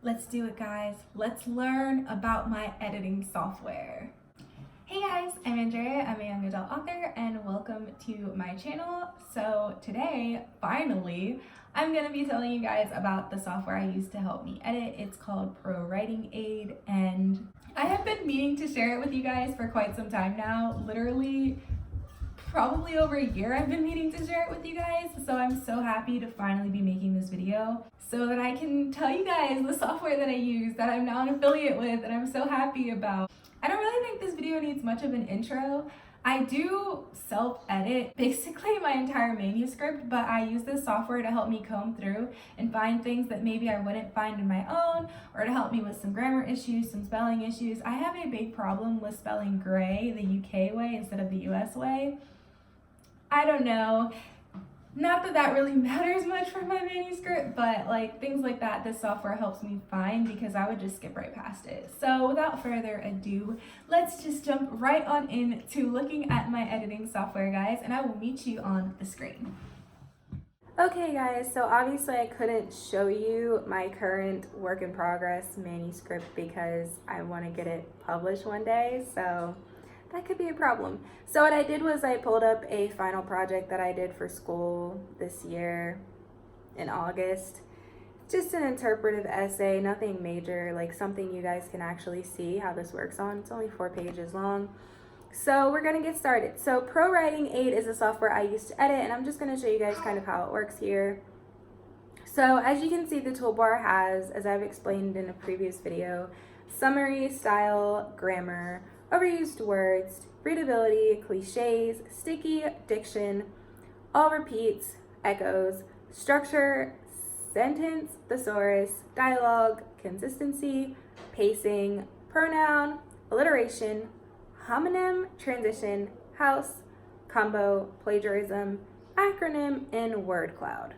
Let's do it, guys. Let's learn about my editing software. Hey guys, I'm Andrea. I'm a young adult author and welcome to my channel. So today, finally, I'm going to be telling you guys about the software I use to help me edit. It's called Pro Writing Aid, and I have been meaning to share it with you guys for quite some time now. Literally probably over a year I've been meaning to share it with you guys, so I'm so happy to finally be making this video so that I can tell you guys the software that I use, that I'm now an affiliate with, and I'm so happy about. I don't really think this video needs much of an intro. I do self-edit basically my entire manuscript, but I use this software to help me comb through and find things that maybe I wouldn't find in my own, or to help me with some grammar issues, some spelling issues. I have a big problem with spelling gray the UK way instead of the US way. I don't know. Not that that really matters much for my manuscript, but like things like that, this software helps me find because I would just skip right past it. So without further ado, let's just jump right on into looking at my editing software, guys, and I will meet you on the screen. Okay guys, so obviously I couldn't show you my current work in progress manuscript because I want to get it published one day, so that could be a problem. So what I did was I pulled up a final project that I did for school this year in August. Just an interpretive essay, nothing major, like something you guys can actually see how this works on. It's only 4 pages long. So we're gonna get started. So Pro Writing Aid is a software I use to edit, and I'm just gonna show you guys kind of how it works here. So as you can see, the toolbar has, as I've explained in a previous video, summary, style, grammar, overused words, readability, cliches, sticky, diction, all repeats, echoes, structure, sentence, thesaurus, dialogue, consistency, pacing, pronoun, alliteration, homonym, transition, house, combo, plagiarism, acronym, and word cloud.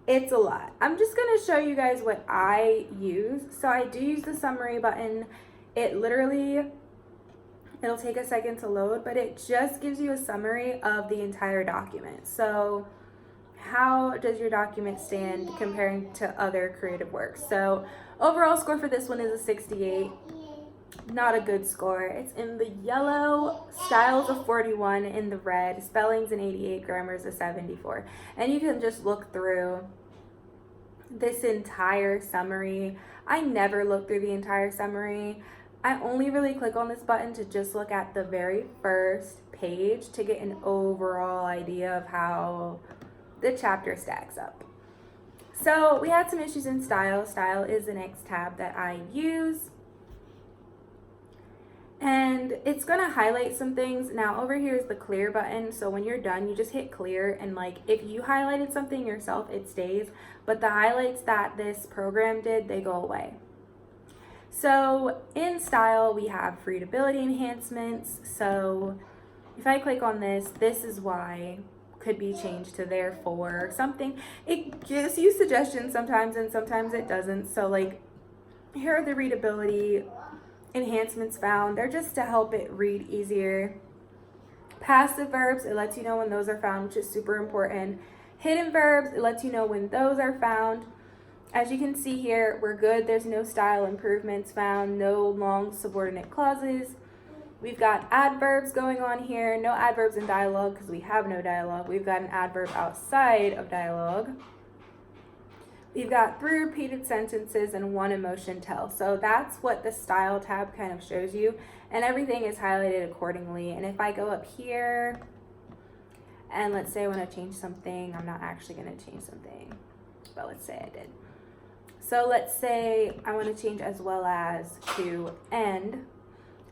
It's a lot. I'm just going to show you guys what I use. So I do use the summary button. It literally, it'll take a second to load, but it just gives you a summary of the entire document. So how does your document stand comparing to other creative works? So overall score for this one is a 68. Not a good score. It's in the yellow, styles a 41 in the red, spelling's an 88, grammar's a 74. And you can just look through this entire summary. I never look through the entire summary. I only really click on this button to just look at the very first page to get an overall idea of how the chapter stacks up. So we had some issues in style. Style is the next tab that I use. And it's gonna highlight some things. Now over here is the clear button, so when you're done you just hit clear, and like if you highlighted something yourself it stays, but the highlights that this program did, they go away. So in style we have readability enhancements. So if I click on this, this is why could be changed to therefore or something. It gives you suggestions sometimes and sometimes it doesn't. So like here are the readability enhancements found. They're just to help it read easier. Passive verbs, it lets you know when those are found, which is super important. Hidden verbs, it lets you know when those are found. As you can see here, we're good. There's no style improvements found, no long subordinate clauses. We've got adverbs going on here. No adverbs in dialogue because we have no dialogue. We've got an adverb outside of dialogue. We've got 3 repeated sentences and 1 emotion tell. So that's what the style tab kind of shows you, and everything is highlighted accordingly. And if I go up here and let's say I want to change something, I'm not actually going to change something, but let's say I did. So let's say I want to change as well as to end.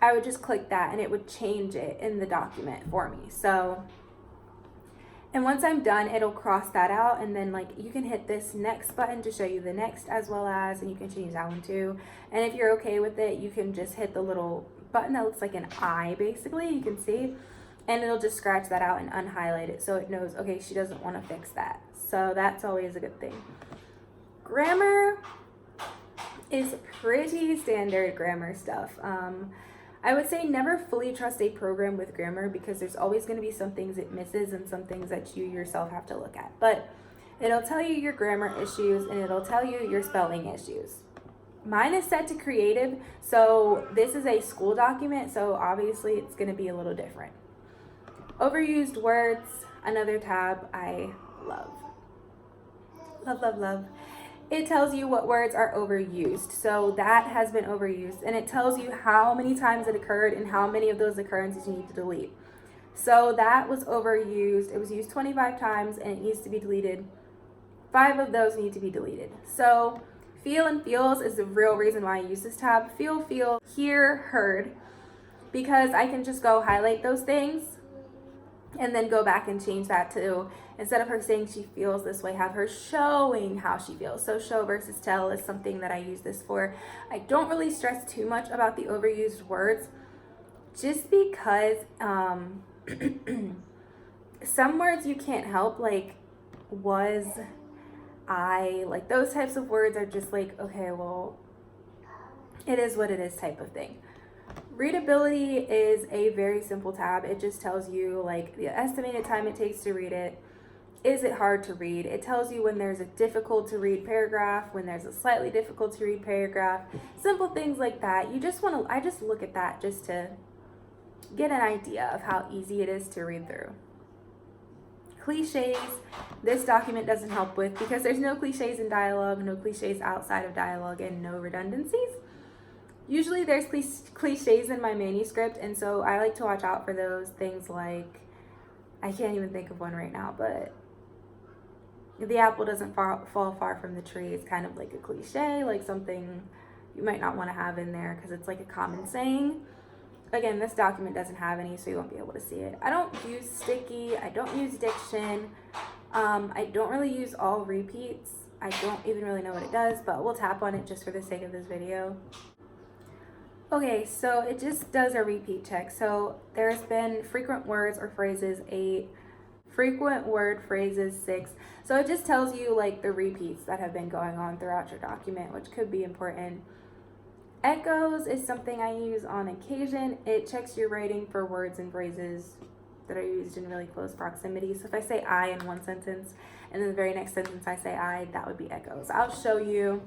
I would just click that and it would change it in the document for me. So, and once I'm done, it'll cross that out, and then like you can hit this next button to show you the next as well as, and you can change that one too. And if you're okay with it, you can just hit the little button that looks like an eye, basically, you can see, and it'll just scratch that out and unhighlight it so it knows, okay, she doesn't want to fix that. So that's always a good thing. Grammar is pretty standard grammar stuff. I would say never fully trust a program with grammar because there's always going to be some things it misses and some things that you yourself have to look at. But It'll tell you your grammar issues, and it'll tell you your spelling issues. Mine is set to creative, so this is a school document, so obviously it's going to be a little different. Overused words, another tab I love. Love, love, love. It tells you what words are overused. So that has been overused, and it tells you how many times it occurred and how many of those occurrences you need to delete. So that was overused. It was used 25 times and it needs to be deleted. 5 of those need to be deleted. So feel and feels is the real reason why I use this tab. Feel, hear, heard, because I can just go highlight those things and then go back and change that to, instead of her saying she feels this way, have her showing how she feels. So show versus tell is something that I use this for. I don't really stress too much about the overused words, just because some words you can't help, like was, I, like those types of words are just like, okay, well, it is what it is type of thing. Readability is a very simple tab. It just tells you like the estimated time it takes to read it. Is it hard to read? It tells you when there's a difficult to read paragraph, when there's a slightly difficult to read paragraph, simple things like that. You just want to, I just look at that just to get an idea of how easy it is to read through. Cliches, this document doesn't help with, because there's no cliches in dialogue, no cliches outside of dialogue, and no redundancies. Usually there's cliches in my manuscript, and so I like to watch out for those things like, I can't even think of one right now, but the apple doesn't fall far from the tree is kind of like a cliche, like something you might not want to have in there because it's like a common saying. Again, this document doesn't have any, so you won't be able to see it. I don't use sticky, I don't use diction, I don't really use all repeats. I don't even really know what it does, but we'll tap on it just for the sake of this video. Okay, so it just does a repeat check. So there's been frequent words or phrases 8, frequent word phrases 6. So it just tells you like the repeats that have been going on throughout your document, which could be important. Echoes is something I use on occasion. It checks your writing for words and phrases that are used in really close proximity. So if I say I in one sentence and then the very next sentence I say I, that would be echoes. I'll show you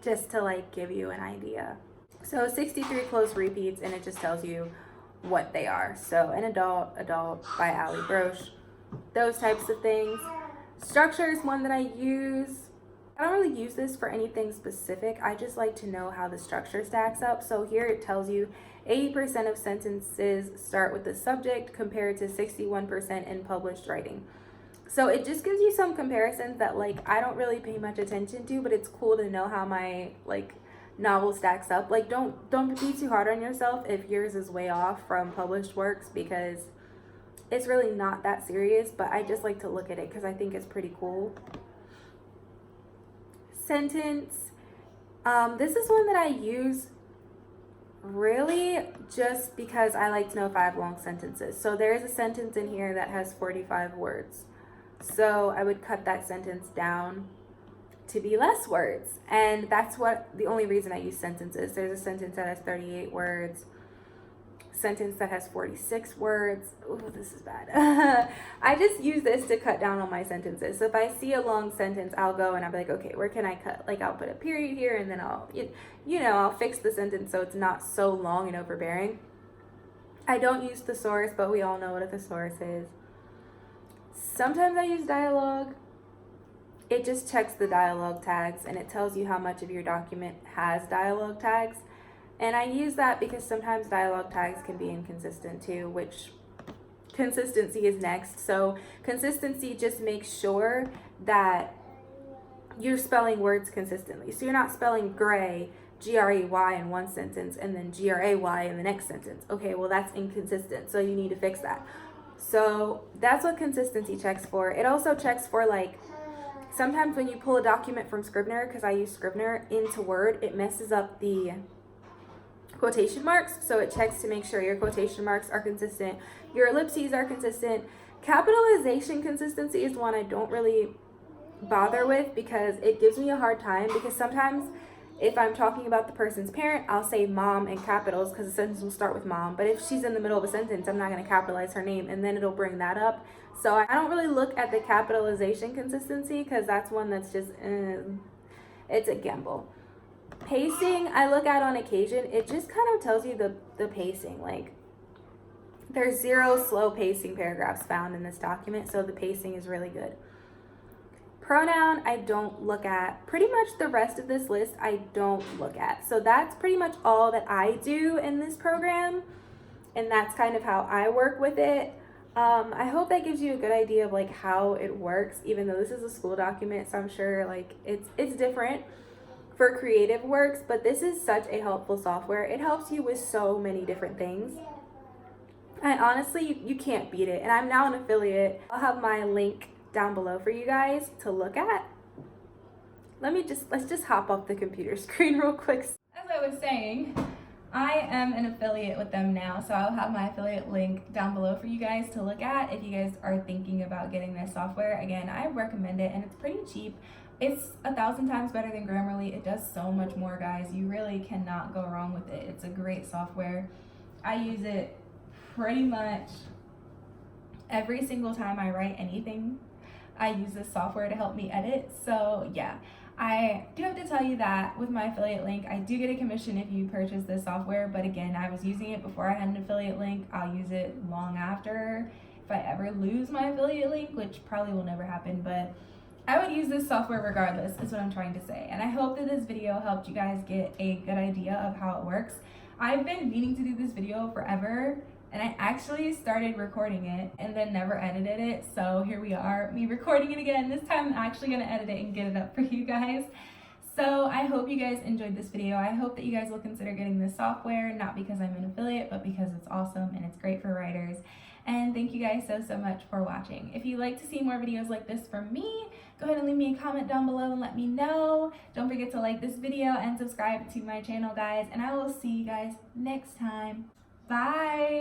just to like give you an idea. So 63 close repeats, and it just tells you what they are. So an adult by Ali Broche, those types of things. Structure is one that I use. I don't really use this for anything specific. I just like to know how the structure stacks up. So here it tells you 80% of sentences start with the subject compared to 61% in published writing. So it just gives you some comparisons that like I don't really pay much attention to, but it's cool to know how my like novel stacks up. Like don't be too hard on yourself if yours is way off from published works, because it's really not that serious, but I just like to look at it because I think it's pretty cool. Sentence, this is one that I use really just because I like to know if I have long sentences. So there is a sentence in here that has 45 words, so I would cut that sentence down to be less words, and that's what the only reason I use sentences. There's a sentence that has 38 words, sentence that has 46 words. Oh, this is bad. I just use this to cut down on my sentences. So if I see a long sentence, I'll go and I'll be like, okay, where can I cut? Like I'll put a period here, and then I'll, I'll fix the sentence so it's not so long and overbearing. I don't use thesaurus, but we all know what a thesaurus is. Sometimes I use dialogue. It just checks the dialogue tags, and it tells you how much of your document has dialogue tags. And I use that because sometimes dialogue tags can be inconsistent too, which consistency is next. So consistency just makes sure that you're spelling words consistently. So you're not spelling gray, G-R-E-Y in one sentence and then G-R-A-Y in the next sentence. Okay, well that's inconsistent, so you need to fix that. So that's what consistency checks for. It also checks for like, sometimes when you pull a document from Scrivener, because I use Scrivener, into Word, it messes up the quotation marks. So it checks to make sure your quotation marks are consistent, your ellipses are consistent. Capitalization consistency is one I don't really bother with because it gives me a hard time, because sometimes If I'm talking about the person's parent, I'll say mom in capitals because the sentence will start with mom. But if she's in the middle of a sentence, I'm not going to capitalize her name, and then it'll bring that up. So I don't really look at the capitalization consistency because that's one that's just, it's a gamble. Pacing, I look at on occasion. It just kind of tells you the pacing. Like, there's 0 slow pacing paragraphs found in this document, so the pacing is really good. Pronoun, I don't look at. Pretty much the rest of this list, I don't look at. So that's pretty much all that I do in this program, and that's kind of how I work with it. I hope that gives you a good idea of like how it works, even though this is a school document, so I'm sure like it's different for creative works, but this is such a helpful software. It helps you with so many different things. And honestly, you can't beat it. And I'm now an affiliate. I'll have my link down below for you guys to look at. Let's just hop off the computer screen real quick. As I was saying, I am an affiliate with them now, so I'll have my affiliate link down below for you guys to look at if you guys are thinking about getting this software. Again, I recommend it, and it's pretty cheap. It's 1,000 times better than Grammarly. It does so much more, guys. You really cannot go wrong with it. It's a great software. I use it pretty much every single time I write anything. I use this software to help me edit. So yeah, I do have to tell you that with my affiliate link, I do get a commission if you purchase this software. But again, I was using it before I had an affiliate link. I'll use it long after if I ever lose my affiliate link, which probably will never happen, but I would use this software regardless, is what I'm trying to say. And I hope that this video helped you guys get a good idea of how it works. I've been meaning to do this video forever, and I actually started recording it and then never edited it. So here we are, me recording it again. This time I'm actually gonna edit it and get it up for you guys. So I hope you guys enjoyed this video. I hope that you guys will consider getting this software, not because I'm an affiliate, but because it's awesome and it's great for writers. And thank you guys so much for watching. If you'd like to see more videos like this from me, go ahead and leave me a comment down below and let me know. Don't forget to like this video and subscribe to my channel, guys. And I will see you guys next time. Bye.